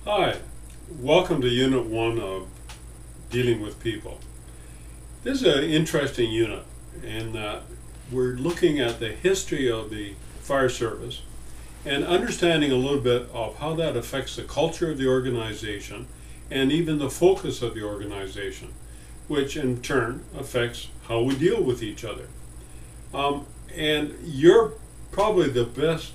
Hi, welcome to Unit 1 of Dealing with People. This is an interesting unit in that we're looking at the history of the fire service and understanding a little bit of how that affects the culture of the organization and even the focus of the organization, which in turn affects how we deal with each other. And you're probably the best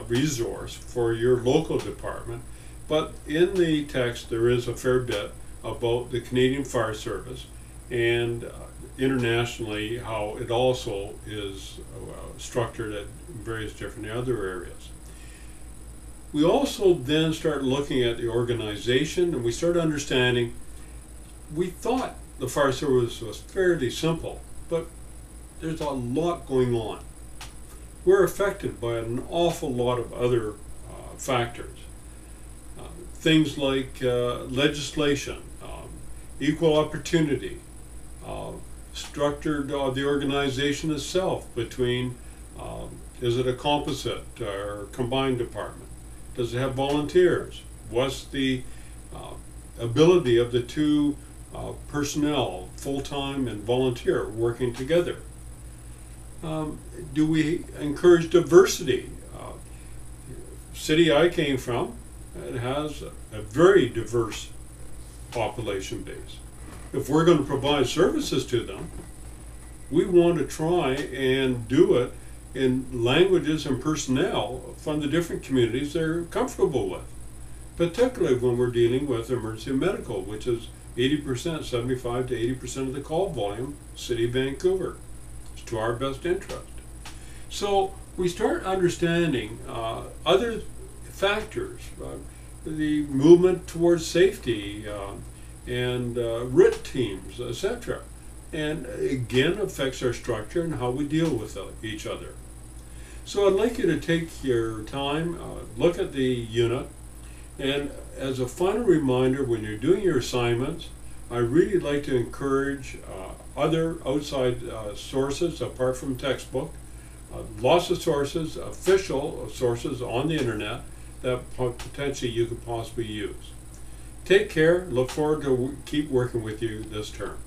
resource for your local department. But in the text, there is a fair bit about the Canadian Fire Service and internationally how it also is structured at various different other areas. We also then start looking at the organization and we start understanding, we thought the fire service was fairly simple, but there's a lot going on. We're affected by an awful lot of other factors. Things like legislation, equal opportunity, structure of the organization itself between, is it a composite or combined department? Does it have volunteers? What's the ability of the two personnel, full-time and volunteer, working together? Do we encourage diversity? City I came from, it has a very diverse population base. If we're going to provide services to them, we want to try and do it in languages and personnel from the different communities they're comfortable with, particularly when we're dealing with emergency medical, which is 80%, 75 to 80% of the call volume, City of Vancouver. It's to our best interest. So we start understanding other factors, the movement towards safety and RIT teams, etc. And again affects our structure and how we deal with each other. So I'd like you to take your time, look at the unit, and as a final reminder, when you're doing your assignments, I really like to encourage other outside sources apart from textbook, lots of sources, official sources on the internet that potentially you could possibly use. Take care. Look forward to keep working with you this term.